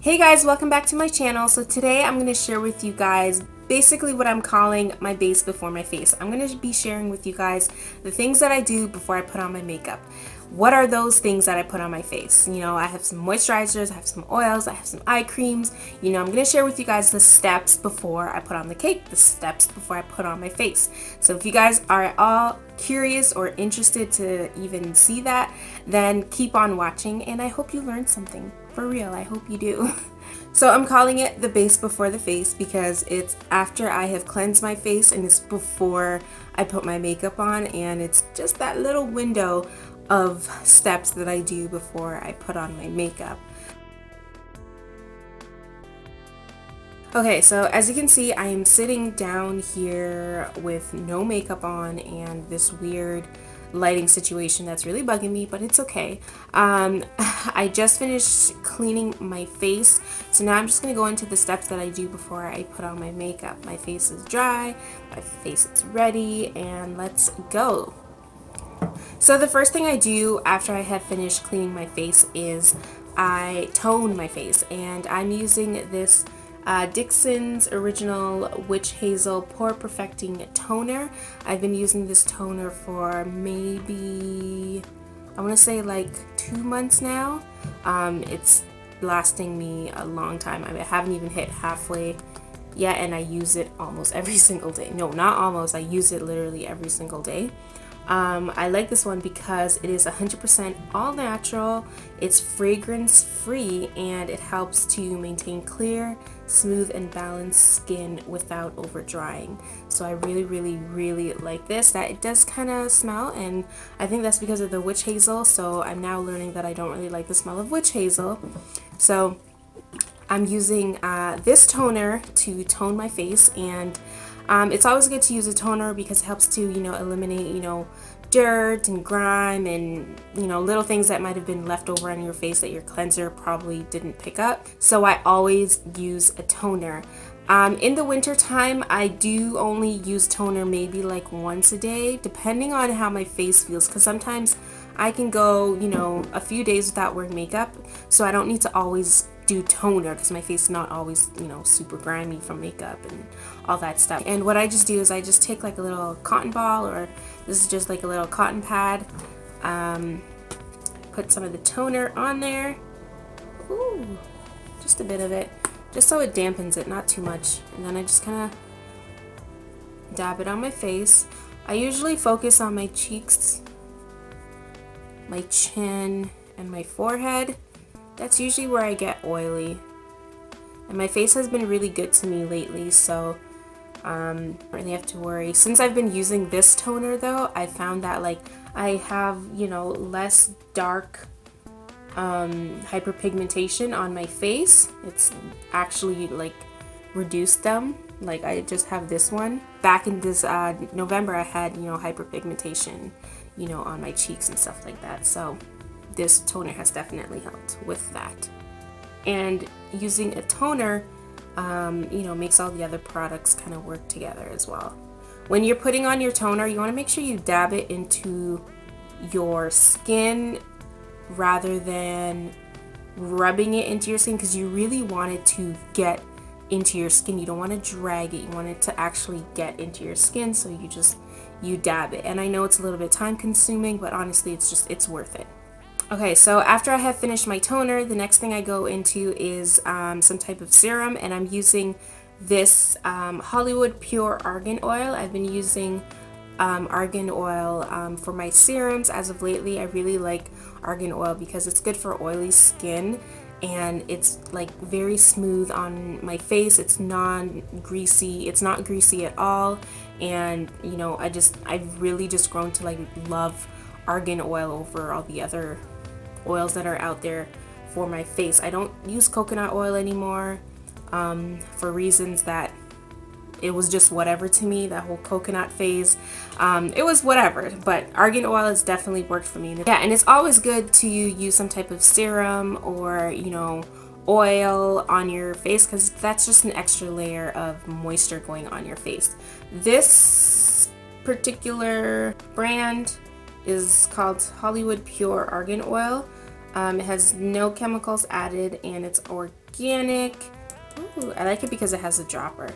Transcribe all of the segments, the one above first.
Hey guys, welcome back to my channel. So today I'm going to share with you guys basically what I'm calling my base before my face. I'm going to be sharing with you guys the things that I do before I put on my makeup. What are those things that I put on my face? You know, I have some moisturizers, I have some oils, I have some eye creams. You know, I'm going to share with you guys the steps before I put on the cake, the steps before I put on my face. So if you guys are at all curious or interested to even see that, then keep on watching and I hope you learned something. For real, I hope you do. So I'm calling it the base before the face because it's after I have cleansed my face and it's before I put my makeup on, and it's just that little window of steps that I do before I put on my makeup. Okay, so as you can see, I am sitting down here with no makeup on and this weird lighting situation that's really bugging me, but it's okay. I just finished cleaning my face, so now I'm just gonna go into the steps that I do before I put on my makeup. My face is dry, my face is ready, and let's go. So the first thing I do after I have finished cleaning my face is I tone my face, and I'm using this Dixon's Original Witch Hazel Pore Perfecting Toner. I've been using this toner for maybe, I want to say like 2 months now. It's lasting me a long time. I haven't even hit halfway yet, and I use it almost every single day. No, not almost, I use it literally every single day. I like this one because it is 100% all natural, it's fragrance free, and it helps to maintain clear, smooth, and balanced skin without over drying. So I really like this. That it does kind of smell, and I think that's because of the witch hazel, so I'm now learning that I don't really like the smell of witch hazel. So I'm using this toner to tone my face, and it's always good to use a toner because it helps to, you know, eliminate, you know, dirt and grime and, you know, little things that might have been left over on your face that your cleanser probably didn't pick up. So I always use a toner. In the winter time, I do only use toner maybe like once a day, depending on how my face feels, because sometimes I can go, you know, a few days without wearing makeup, so I don't need to always do toner because my face is not always, you know, super grimy from makeup and all that stuff. And what I just do is I just take like a little cotton ball, or this is just like a little cotton pad, put some of the toner on there. Ooh, just a bit of it, just so it dampens it, not too much. And then I just kind of dab it on my face. I usually focus on my cheeks, my chin, and my forehead. That's usually where I get oily. And my face has been really good to me lately, so I don't really have to worry. Since I've been using this toner though, I found that like I have, you know, less dark hyperpigmentation on my face. It's actually like reduced them. Like I just have this one. Back in this November, I had, you know, hyperpigmentation, you know, on my cheeks and stuff like that. So this toner has definitely helped with that. And using a toner, you know, makes all the other products kind of work together as well. When you're putting on your toner, you want to make sure you dab it into your skin rather than rubbing it into your skin, because you really want it to get into your skin. You don't want to drag it, you want it to actually get into your skin, so you dab it. And I know it's a little bit time consuming, but honestly it's worth it. Okay, so after I have finished my toner, the next thing I go into is some type of serum, and I'm using this Hollywood Pure Argan Oil. I've been using argan oil for my serums as of lately. I really like argan oil because it's good for oily skin, and it's like very smooth on my face. It's non-greasy, it's not greasy at all, and you know, I've really just grown to like love argan oil over all the other oils that are out there for my face. I don't use coconut oil anymore for reasons that it was just whatever to me, that whole coconut phase. It was whatever, but argan oil has definitely worked for me. Yeah, and it's always good to use some type of serum or, you know, oil on your face, because that's just an extra layer of moisture going on your face. This particular brand is called Hollywood Pure Argan Oil. It has no chemicals added and it's organic. Ooh, I like it because it has a dropper.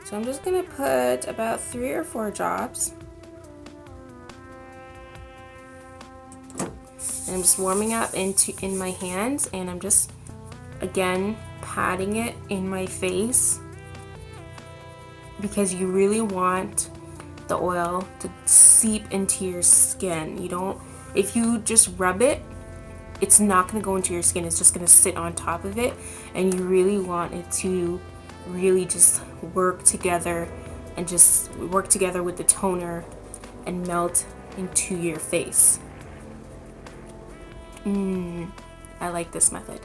So I'm just gonna put about 3 or 4 drops. And I'm just warming up in my hands, and I'm just again patting it in my face because you really want the oil to seep into your skin. You don't, if you just rub it, it's not going to go into your skin, it's just going to sit on top of it, and you really want it to really just work together and just work together with the toner and melt into your face. I like this method.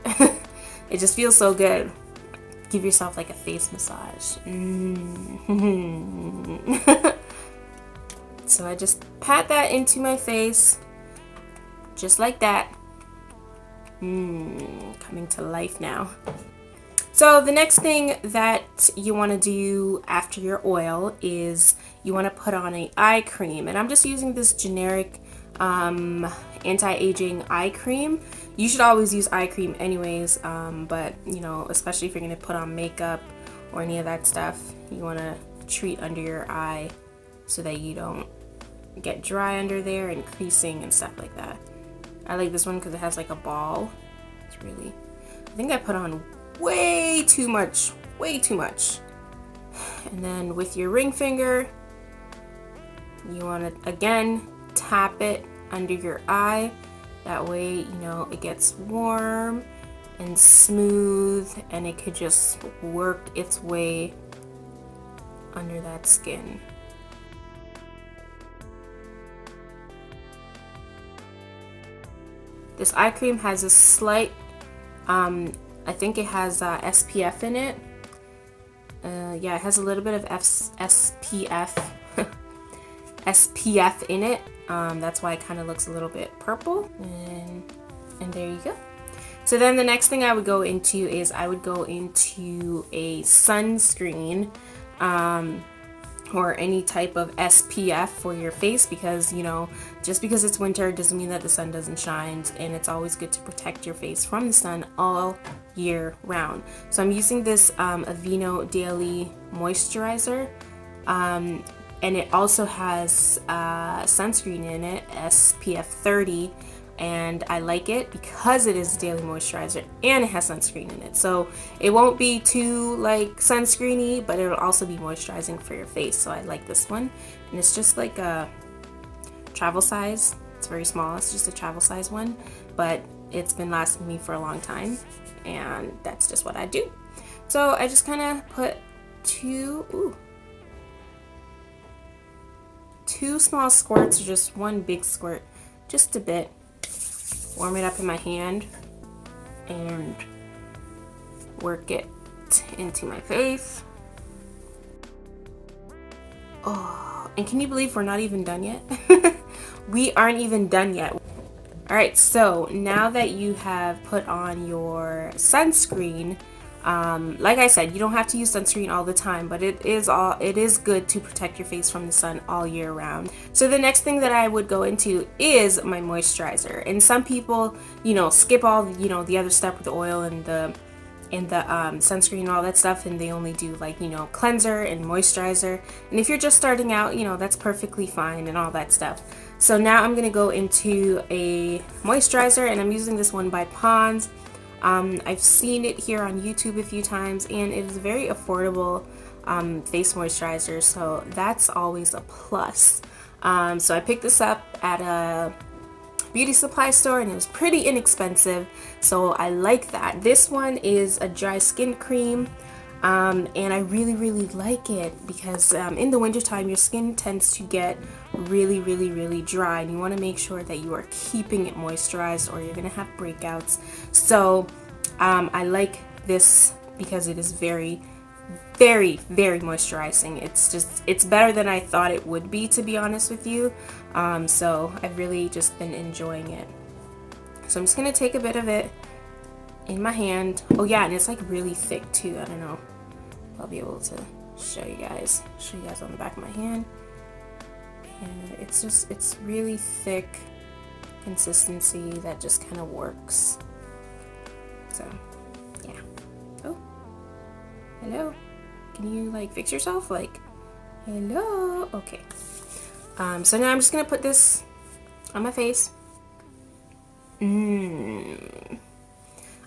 It just feels so good. Give yourself like a face massage. So I just pat that into my face, just like that. Coming to life now. So the next thing that you want to do after your oil is you want to put on an eye cream, and I'm just using this generic anti-aging eye cream. You should always use eye cream anyways, but you know, especially if you're going to put on makeup or any of that stuff, you want to treat under your eye so that you don't get dry under there and creasing and stuff like that. I like this one because it has like a ball. It's really, I think I put on way too much. And then with your ring finger, you want to again tap it under your eye. That way, you know, it gets warm and smooth, and it could just work its way under that skin. This eye cream has a slight, I think it has SPF in it. Yeah, it has a little bit of SPF in it. That's why it kind of looks a little bit purple. And there you go. So then the next thing I would go into is I would go into a sunscreen. Or any type of SPF for your face, because you know, just because it's winter doesn't mean that the sun doesn't shine, and it's always good to protect your face from the sun all year round. So I'm using this Aveeno Daily Moisturizer, and it also has sunscreen in it, SPF 30, and I like it because it is a daily moisturizer and it has sunscreen in it. So it won't be too like sunscreeny, but it'll also be moisturizing for your face. So I like this one, and it's just like a travel size. It's very small, it's just a travel size one, but it's been lasting me for a long time, and that's just what I do. So I just kind of put two small squirts, or just one big squirt, just a bit. Warm it up in my hand and work it into my face. Oh, and can you believe we're not even done yet? We aren't even done yet. Alright, so now that you have put on your sunscreen, like I said, you don't have to use sunscreen all the time, but it is good to protect your face from the sun all year round. So the next thing that I would go into is my moisturizer. And some people, you know, skip all, you know, the other step with the oil and the sunscreen and all that stuff, and they only do like, you know, cleanser and moisturizer. And if you're just starting out, you know, that's perfectly fine and all that stuff. So now I'm gonna go into a moisturizer, and I'm using this one by Pond's. I've seen it here on YouTube a few times, and it is a very affordable face moisturizer, so that's always a plus. So I picked this up at a beauty supply store, and it was pretty inexpensive, so I like that. This one is a dry skin cream, and I really like it because in the wintertime your skin tends to get really dry, and you want to make sure that you are keeping it moisturized, or you're gonna have breakouts. So I like this because it is very moisturizing. It's better than I thought it would be, to be honest with you. So I've really just been enjoying it. So I'm just gonna take a bit of it in my hand. Oh yeah, and it's like really thick too. I don't know if I'll be able to show you guys on the back of my hand. And it's really thick, consistency that just kind of works. So yeah. Oh, hello, can you like fix yourself? Like, hello. Okay. So now I'm just gonna put this on my face.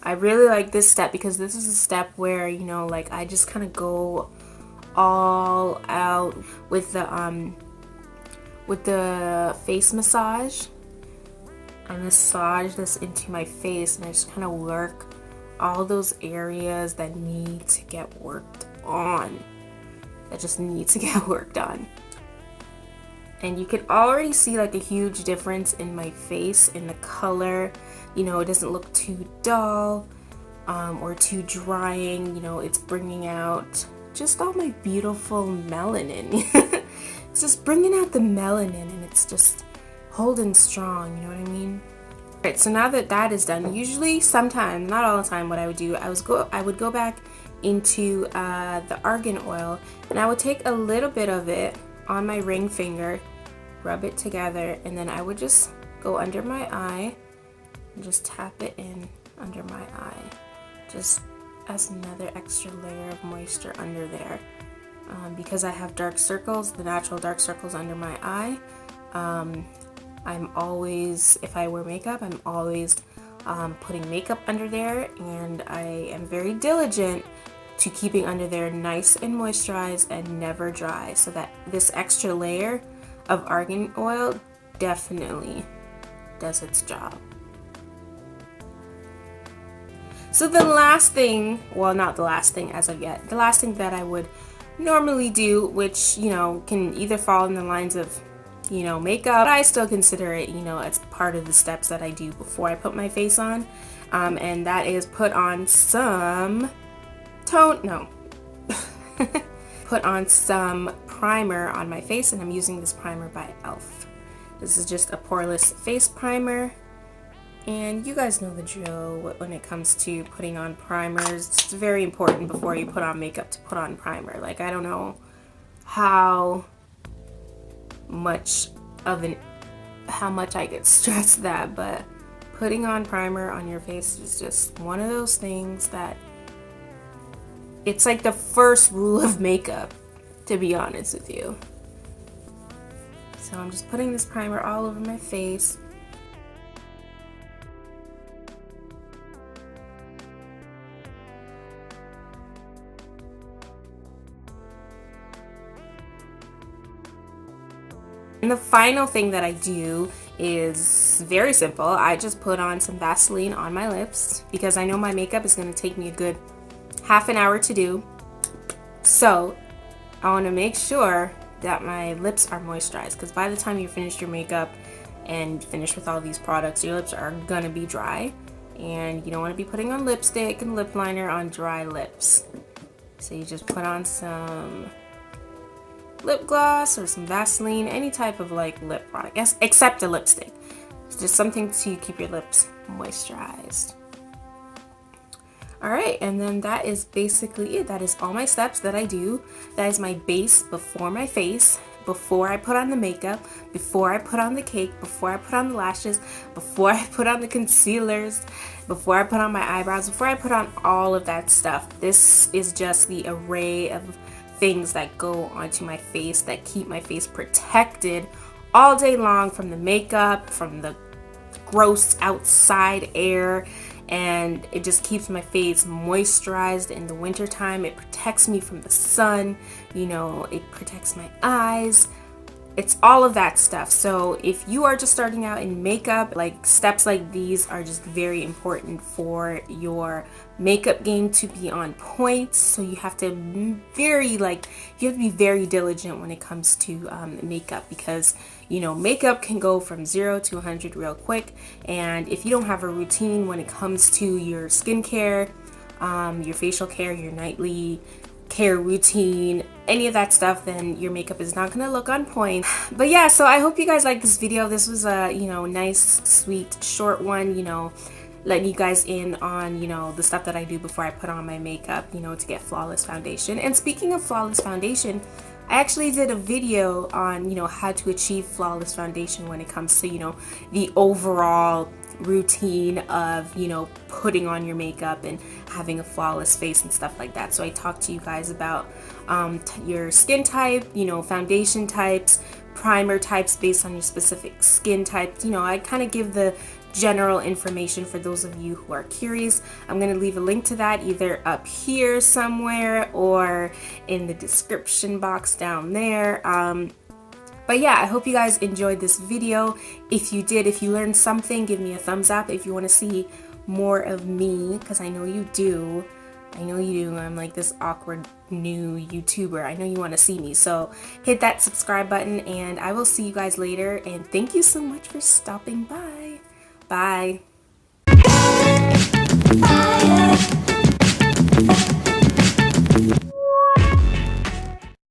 I really like this step because this is a step where, you know, like I just kind of go all out with the face massage. I massage this into my face and I just kind of work all those areas that need to get worked on. That just need to get worked on. And you can already see like a huge difference in my face, in the color. You know, it doesn't look too dull or too drying. You know, it's bringing out just all my beautiful melanin. It's just bringing out the melanin and it's just holding strong, you know what I mean? Alright, so now that that is done, usually, sometimes, not all the time, what I would do, I would go back into the argan oil and I would take a little bit of it on my ring finger, rub it together, and then I would just go under my eye and just tap it in under my eye, just as another extra layer of moisture under there. Because I have dark circles, the natural dark circles under my eye, I'm always, if I wear makeup, I'm always putting makeup under there, and I am very diligent to keeping under there nice and moisturized and never dry, so that this extra layer of argan oil definitely does its job. So the last thing, well, not the last thing as of yet, the last thing that I would normally do, which, you know, can either fall in the lines of, you know, makeup, but I still consider it, you know, as part of the steps that I do before I put my face on, and that is put on some put on some primer on my face, and I'm using this primer by e.l.f. This is just a poreless face primer, and you guys know the drill when it comes to putting on primers. It's very important before you put on makeup to put on primer. Like, I don't know how much I get stressed that, but putting on primer on your face is just one of those things that it's like the first rule of makeup, to be honest with you. So I'm just putting this primer all over my face. And the final thing that I do is very simple. I just put on some Vaseline on my lips because I know my makeup is going to take me a good half an hour to do. So I want to make sure that my lips are moisturized, because by the time you finish your makeup and finish with all these products, your lips are going to be dry, and you don't want to be putting on lipstick and lip liner on dry lips. So you just put on some lip gloss or some Vaseline, any type of like lip product, yes, except a lipstick. It's just something to keep your lips moisturized. Alright, and then that is basically it. That is all my steps that I do. That is my base before my face, before I put on the makeup, before I put on the cake, before I put on the lashes, before I put on the concealers, before I put on my eyebrows, before I put on all of that stuff. This is just the array of things that go onto my face that keep my face protected all day long from the makeup, from the gross outside air, and it just keeps my face moisturized in the wintertime. It protects me from the sun, you know, it protects my eyes. It's all of that stuff. So if you are just starting out in makeup, like, steps like these are just very important for your makeup game to be on point. So you have to be very diligent when it comes to makeup, because, you know, makeup can go from 0 to 100 real quick. And if you don't have a routine when it comes to your skincare, your facial care, your nightly care routine, any of that stuff, then your makeup is not gonna look on point. But yeah, so I hope you guys liked this video. This was a, you know, nice, sweet, short one, you know, letting you guys in on, you know, the stuff that I do before I put on my makeup, you know, to get flawless foundation. And speaking of flawless foundation, I actually did a video on, how to achieve flawless foundation when it comes to, the overall routine of, putting on your makeup and having a flawless face and stuff like that. So I talked to you guys about your skin type, foundation types, primer types based on your specific skin type. I kind of give the general information for those of you who are curious. I'm going to leave a link to that either up here somewhere or in the description box down there. But yeah, I hope you guys enjoyed this video. If you did, if you learned something, give me a thumbs up. If you want to see more of me, because I know you do. I know you do. I'm like this awkward new YouTuber. I know you want to see me. So hit that subscribe button and I will see you guys later. And thank you so much for stopping by. Bye.